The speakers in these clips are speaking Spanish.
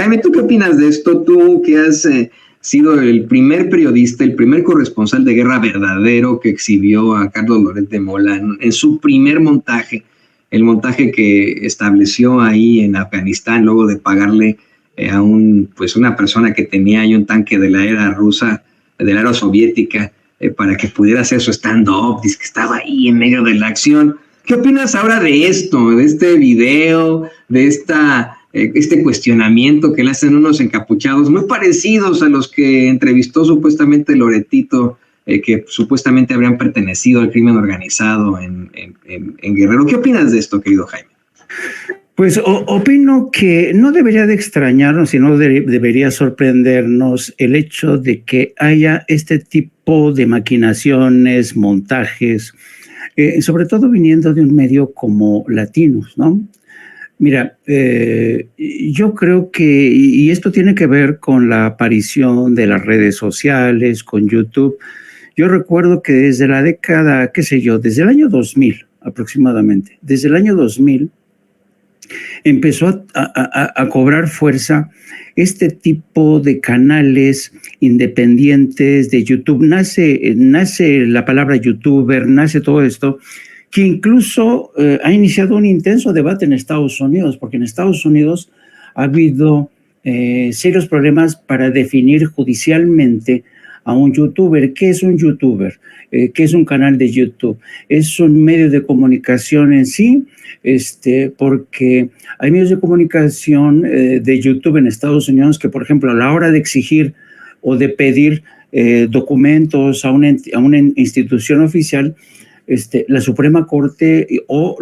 Jaime, ¿tú qué opinas de esto? Tú que has sido el primer periodista, el primer corresponsal de guerra verdadero que exhibió a Carlos Loret de Mola en su primer montaje, el montaje que estableció ahí en Afganistán, luego de pagarle a una persona que tenía ahí un tanque de la era rusa, de la era soviética, para que pudiera hacer su stand-up, dice que estaba ahí en medio de la acción. ¿Qué opinas ahora de esto, de este video, de este cuestionamiento que le hacen unos encapuchados muy parecidos a los que entrevistó supuestamente Loretito, que supuestamente habrían pertenecido al crimen organizado en Guerrero? ¿Qué opinas de esto, querido Jaime? Pues opino que no debería de extrañarnos, sino debería sorprendernos el hecho de que haya este tipo de maquinaciones, montajes, sobre todo viniendo de un medio como Latinos, ¿no? Mira, yo creo que, y esto tiene que ver con la aparición de las redes sociales, con YouTube. Yo recuerdo que desde la década, qué sé yo, desde el año 2000 aproximadamente, desde el año 2000, empezó a cobrar fuerza este tipo de canales independientes de YouTube. Nace la palabra youtuber, nace todo esto, que incluso ha iniciado un intenso debate en Estados Unidos, porque en Estados Unidos ha habido serios problemas para definir judicialmente a un youtuber. ¿Qué es un youtuber? ¿Qué es un canal de YouTube? Es un medio de comunicación en sí, porque hay medios de comunicación de YouTube en Estados Unidos que, por ejemplo, a la hora de exigir o de pedir documentos a una institución oficial, la Suprema Corte o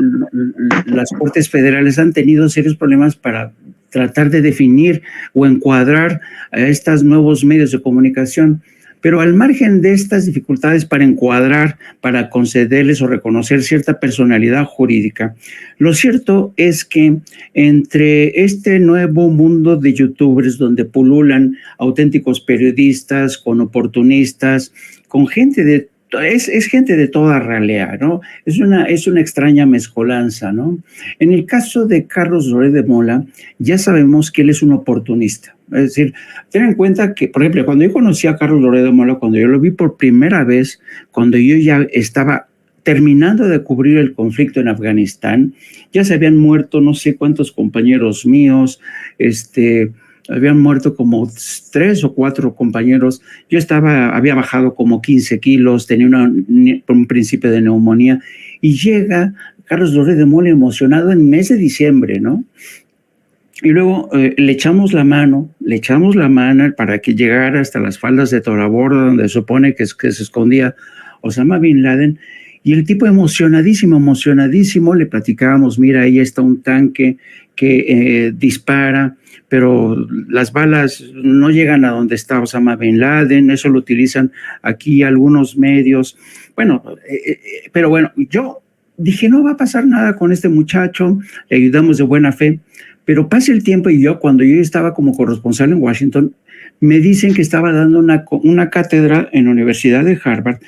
las Cortes Federales han tenido serios problemas para tratar de definir o encuadrar a estos nuevos medios de comunicación. Pero al margen de estas dificultades para encuadrar, para concederles o reconocer cierta personalidad jurídica, lo cierto es que entre este nuevo mundo de youtubers donde pululan auténticos periodistas con oportunistas, con gente de es gente de toda ralea, ¿no? Es una extraña mezcolanza, ¿no? En el caso de Carlos Loret de Mola, ya sabemos que él es un oportunista. Es decir, ten en cuenta que, por ejemplo, cuando yo conocí a Carlos Loret de Mola, cuando yo lo vi por primera vez, cuando yo ya estaba terminando de cubrir el conflicto en Afganistán, ya se habían muerto no sé cuántos compañeros míos, habían muerto como 3 o 4 compañeros. Yo había bajado como 15 kilos, tenía un principio de neumonía, y llega Carlos Loret de Mola emocionado en el mes de diciembre, ¿no? Y luego le echamos la mano para que llegara hasta las faldas de Tora Bora, donde se supone que se escondía Osama Bin Laden. Y el tipo emocionadísimo, le platicábamos, mira, ahí está un tanque que dispara, pero las balas no llegan a donde está Osama Bin Laden, eso lo utilizan aquí algunos medios. Bueno, pero bueno, yo dije, no va a pasar nada con este muchacho, le ayudamos de buena fe. Pero pasa el tiempo y cuando yo estaba como corresponsal en Washington, me dicen que estaba dando una cátedra en la Universidad de Harvard,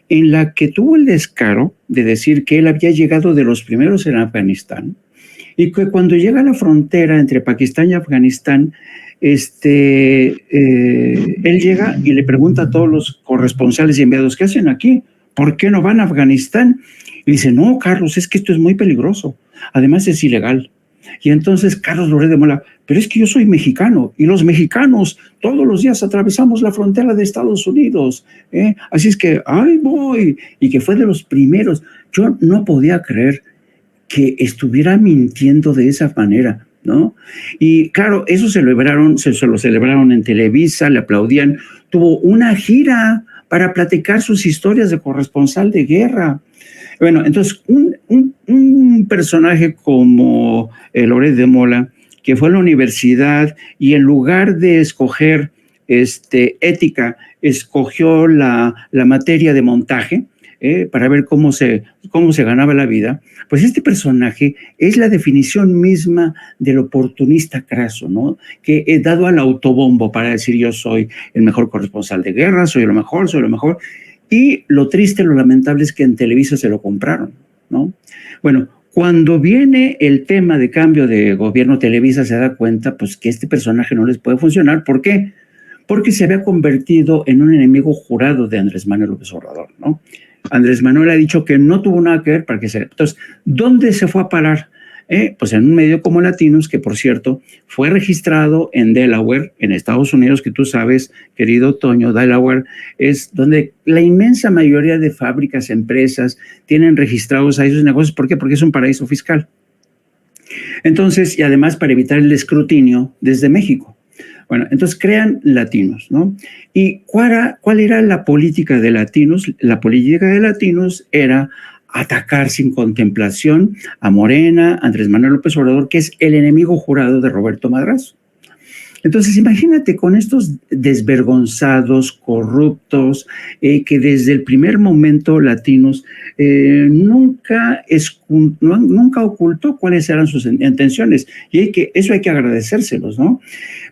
en la que tuvo el descaro de decir que él había llegado de los primeros en Afganistán y que cuando llega a la frontera entre Pakistán y Afganistán, él llega y le pregunta a todos los corresponsales y enviados, ¿qué hacen aquí? ¿Por qué no van a Afganistán? Y dice, no, Carlos, es que esto es muy peligroso, además es ilegal. Y entonces Carlos Loret de Mola, pero es que yo soy mexicano y los mexicanos todos los días atravesamos la frontera de Estados Unidos, así es que ahí voy, y que fue de los primeros. Yo no podía creer que estuviera mintiendo de esa manera, ¿no? Y claro, eso se lo celebraron en Televisa, le aplaudían, tuvo una gira para platicar sus historias de corresponsal de guerra. Bueno, entonces un personaje como Loret de Mola, que fue a la universidad y en lugar de escoger ética, escogió la materia de montaje para ver cómo se ganaba la vida, pues este personaje es la definición misma del oportunista craso, ¿no? Que he dado al autobombo para decir yo soy el mejor corresponsal de guerra, soy lo mejor. Y lo triste, lo lamentable es que en Televisa se lo compraron, ¿no? Bueno, Cuando viene el tema de cambio de gobierno, Televisa se da cuenta pues que este personaje no les puede funcionar. ¿Por qué? Porque se había convertido en un enemigo jurado de Andrés Manuel López Obrador, ¿no? Andrés Manuel ha dicho que no tuvo nada que ver para que se... Entonces, ¿dónde se fue a parar? Pues en un medio como Latinos, que por cierto fue registrado en Delaware, en Estados Unidos, que tú sabes, querido Toño, Delaware es donde la inmensa mayoría de fábricas, empresas tienen registrados a esos negocios. ¿Por qué? Porque es un paraíso fiscal. Entonces, y además para evitar el escrutinio desde México. Bueno, entonces crean Latinos, ¿no? ¿Y cuál era la política de Latinos? La política de Latinos era atacar sin contemplación a Morena, Andrés Manuel López Obrador, que es el enemigo jurado de Roberto Madrazo. Entonces, imagínate con estos desvergonzados, corruptos, que desde el primer momento Latinos nunca ocultó cuáles eran sus intenciones. Y eso hay que agradecérselos, ¿no?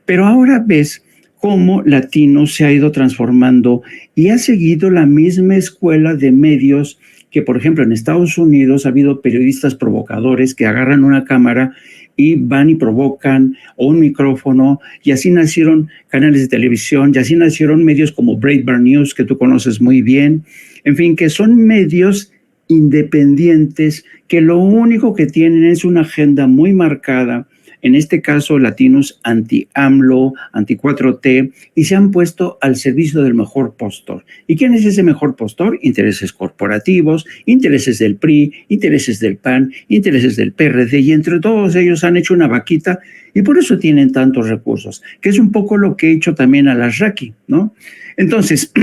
Pero ahora ves cómo Latinos se ha ido transformando y ha seguido la misma escuela de medios que, por ejemplo, en Estados Unidos ha habido periodistas provocadores que agarran una cámara y van y provocan, o un micrófono, y así nacieron canales de televisión, y así nacieron medios como Breitbart News, que tú conoces muy bien, en fin, que son medios independientes que lo único que tienen es una agenda muy marcada, en este caso Latinos anti-AMLO, anti-4T, y se han puesto al servicio del mejor postor. ¿Y quién es ese mejor postor? Intereses corporativos, intereses del PRI, intereses del PAN, intereses del PRD, y entre todos ellos han hecho una vaquita, y por eso tienen tantos recursos, que es un poco lo que he hecho también a las Raki, ¿no? Entonces,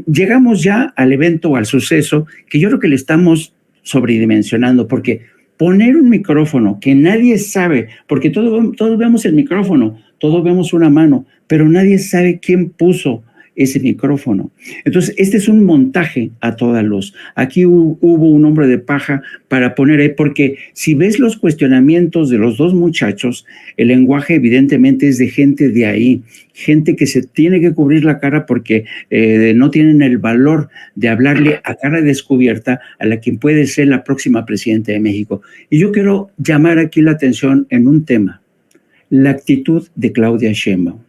llegamos ya al evento, al suceso, que yo creo que le estamos sobredimensionando, porque poner un micrófono que nadie sabe, porque todos vemos el micrófono, todos vemos una mano, pero nadie sabe quién puso ese micrófono. Entonces, este es un montaje a toda luz. Aquí hubo un hombre de paja para poner ahí, porque si ves los cuestionamientos de los dos muchachos, el lenguaje evidentemente es de gente de ahí, gente que se tiene que cubrir la cara porque no tienen el valor de hablarle a cara descubierta a la quien puede ser la próxima presidenta de México. Y yo quiero llamar aquí la atención en un tema, la actitud de Claudia Sheinbaum.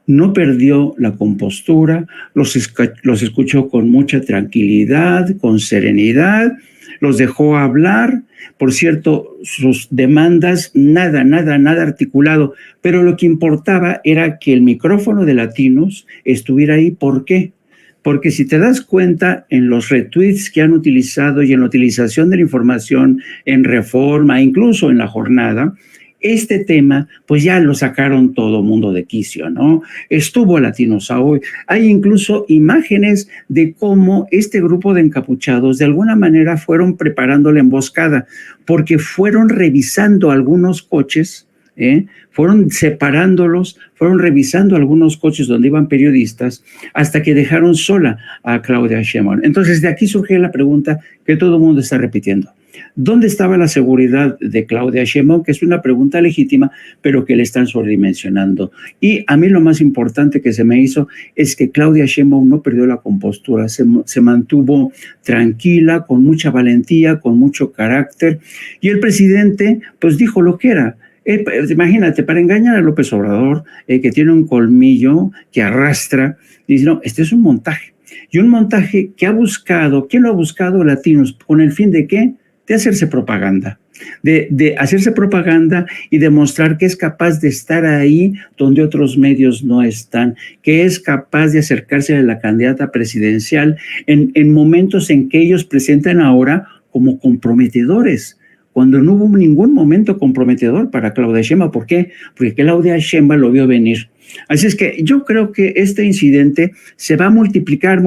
No perdió la compostura, los escuchó con mucha tranquilidad, con serenidad, los dejó hablar. Por cierto, sus demandas, nada articulado, pero lo que importaba era que el micrófono de Latinos estuviera ahí. ¿Por qué? Porque si te das cuenta en los retweets que han utilizado y en la utilización de la información en Reforma, incluso en La Jornada, este tema, pues ya lo sacaron todo mundo de quicio, ¿no? Estuvo Latinos hoy. Hay incluso imágenes de cómo este grupo de encapuchados de alguna manera fueron preparando la emboscada, porque fueron revisando algunos coches, fueron separándolos, fueron revisando algunos coches donde iban periodistas hasta que dejaron sola a Claudia Sheinbaum. Entonces, de aquí surge la pregunta que todo el mundo está repitiendo. ¿Dónde estaba la seguridad de Claudia Sheinbaum? Que es una pregunta legítima, pero que le están sobredimensionando. Y a mí lo más importante que se me hizo es que Claudia Sheinbaum no perdió la compostura, se mantuvo tranquila, con mucha valentía, con mucho carácter. Y el presidente, pues dijo lo que era. Imagínate, para engañar a López Obrador, que tiene un colmillo que arrastra, dice, no, este es un montaje. Y un montaje que ha buscado, ¿quién lo ha buscado? Latinos, ¿con el fin de qué? De hacerse propaganda, de hacerse propaganda y demostrar que es capaz de estar ahí donde otros medios no están, que es capaz de acercarse a la candidata presidencial en momentos en que ellos presentan ahora como comprometedores, cuando no hubo ningún momento comprometedor para Claudia Sheinbaum. ¿Por qué? Porque Claudia Sheinbaum lo vio venir. Así es que yo creo que este incidente se va a multiplicar,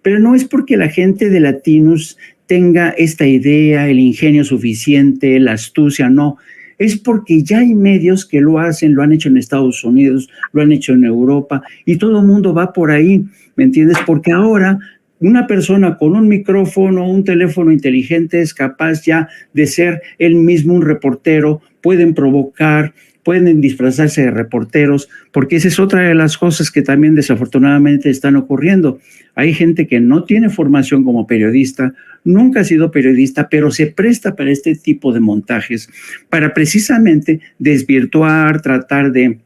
pero no es porque la gente de Latinos tenga esta idea, el ingenio suficiente, la astucia, no. Es porque ya hay medios que lo hacen, lo han hecho en Estados Unidos, lo han hecho en Europa, y todo el mundo va por ahí, ¿me entiendes? Porque ahora una persona con un micrófono, un teléfono inteligente es capaz ya de ser él mismo un reportero, pueden provocar, pueden disfrazarse de reporteros, porque esa es otra de las cosas que también desafortunadamente están ocurriendo. Hay gente que no tiene formación como periodista, nunca ha sido periodista, pero se presta para este tipo de montajes, para precisamente desvirtuar, tratar de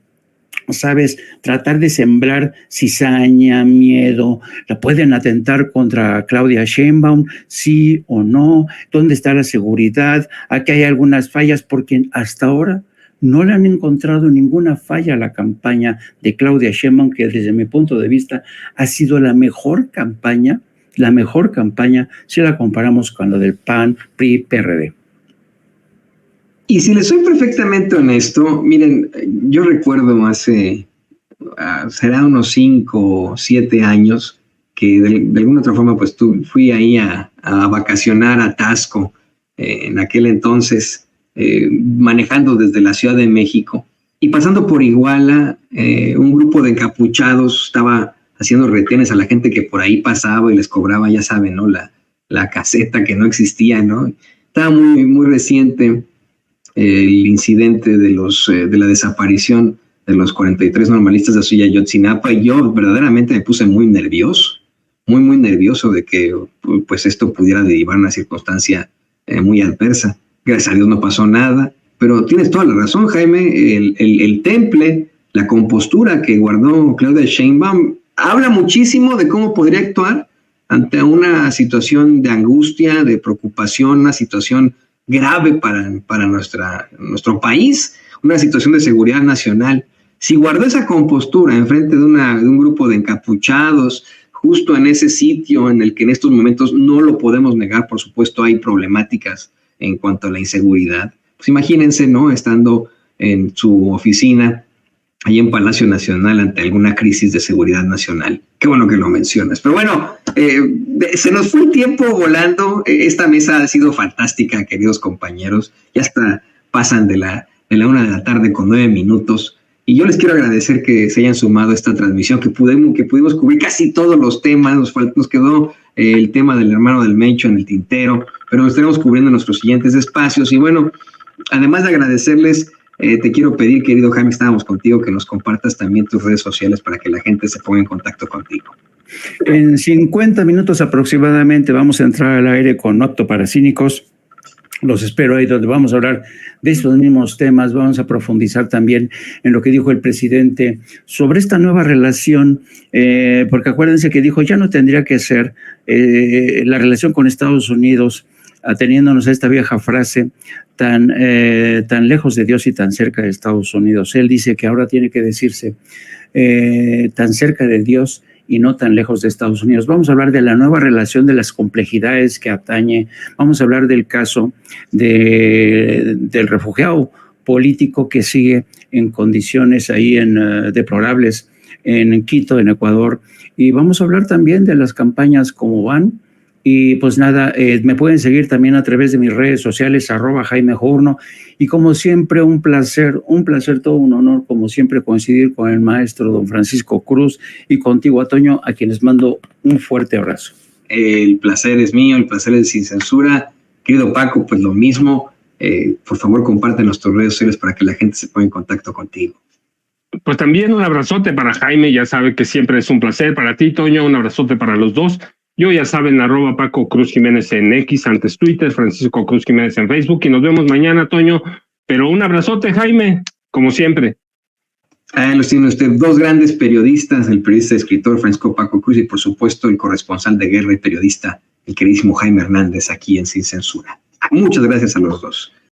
sembrar cizaña, miedo. ¿La pueden atentar contra Claudia Sheinbaum? ¿Sí o no? ¿Dónde está la seguridad? Aquí hay algunas fallas, porque hasta ahora no le han encontrado ninguna falla a la campaña de Claudia Sheinbaum, que desde mi punto de vista ha sido la mejor campaña si la comparamos con la del PAN, PRI, PRD. Y si les soy perfectamente honesto, miren, yo recuerdo será unos 5 o 7 años que de alguna otra forma pues fui ahí a vacacionar a Taxco en aquel entonces, manejando desde la Ciudad de México y pasando por Iguala, un grupo de encapuchados estaba haciendo retenes a la gente que por ahí pasaba y les cobraba, ya saben, ¿no? La caseta que no existía, ¿no? Estaba muy, muy reciente el incidente de la desaparición de los 43 normalistas de Ayotzinapa, y yo verdaderamente me puse muy nervioso, muy, muy nervioso de que pues esto pudiera derivar en una circunstancia muy adversa. Gracias a Dios no pasó nada, pero tienes toda la razón, Jaime, el temple, la compostura que guardó Claudia Sheinbaum habla muchísimo de cómo podría actuar ante una situación de angustia, de preocupación, una situación grave para nuestro país, una situación de seguridad nacional. Si guardó esa compostura enfrente de un grupo de encapuchados, justo en ese sitio en el que en estos momentos no lo podemos negar, por supuesto hay problemáticas en cuanto a la inseguridad, pues imagínense, ¿no? Estando en su oficina, ahí en Palacio Nacional, ante alguna crisis de seguridad nacional. Qué bueno que lo mencionas. Pero bueno, se nos fue el tiempo volando. Esta mesa ha sido fantástica, queridos compañeros. Ya hasta pasan de la 1:00 con 9 minutos. Y yo les quiero agradecer que se hayan sumado a esta transmisión, que pudimos cubrir casi todos los temas. Nos quedó el tema del hermano del Mencho en el tintero, pero lo estaremos cubriendo en nuestros siguientes espacios. Y bueno, además de agradecerles, te quiero pedir, querido Jaime, estábamos contigo, que nos compartas también tus redes sociales para que la gente se ponga en contacto contigo. En 50 minutos aproximadamente vamos a entrar al aire con No Apto para Cínicos. Los espero ahí, donde vamos a hablar de estos mismos temas. Vamos a profundizar también en lo que dijo el presidente sobre esta nueva relación, porque acuérdense que dijo, ya no tendría que ser la relación con Estados Unidos, ateniéndonos a esta vieja frase, tan lejos de Dios y tan cerca de Estados Unidos. Él dice que ahora tiene que decirse tan cerca de Dios y no tan lejos de Estados Unidos. Vamos a hablar de la nueva relación, de las complejidades que atañe. Vamos a hablar del caso del refugiado político que sigue en condiciones ahí deplorables en Quito, en Ecuador. Y vamos a hablar también de las campañas, cómo van. Y pues nada, me pueden seguir también a través de mis redes sociales, @Jaime Journo. Y como siempre, un placer, todo un honor, como siempre, coincidir con el maestro don Francisco Cruz y contigo, Toño, a quienes mando un fuerte abrazo. El placer es mío, el placer es Sin Censura. Querido Paco, pues lo mismo. Por favor, comparte nuestras redes sociales para que la gente se ponga en contacto contigo. Pues también un abrazote para Jaime, ya sabe que siempre es un placer. Para ti, Toño, un abrazote para los dos. Yo, ya saben, @Paco Cruz Jiménez en X, antes Twitter, Francisco Cruz Jiménez en Facebook, y nos vemos mañana, Toño. Pero un abrazote, Jaime, como siempre. Ahí los tiene usted, dos grandes periodistas, el periodista y escritor Francisco Paco Cruz y, por supuesto, el corresponsal de guerra y periodista, el queridísimo Jaime Hernández, aquí en Sin Censura. Muchas gracias a los dos.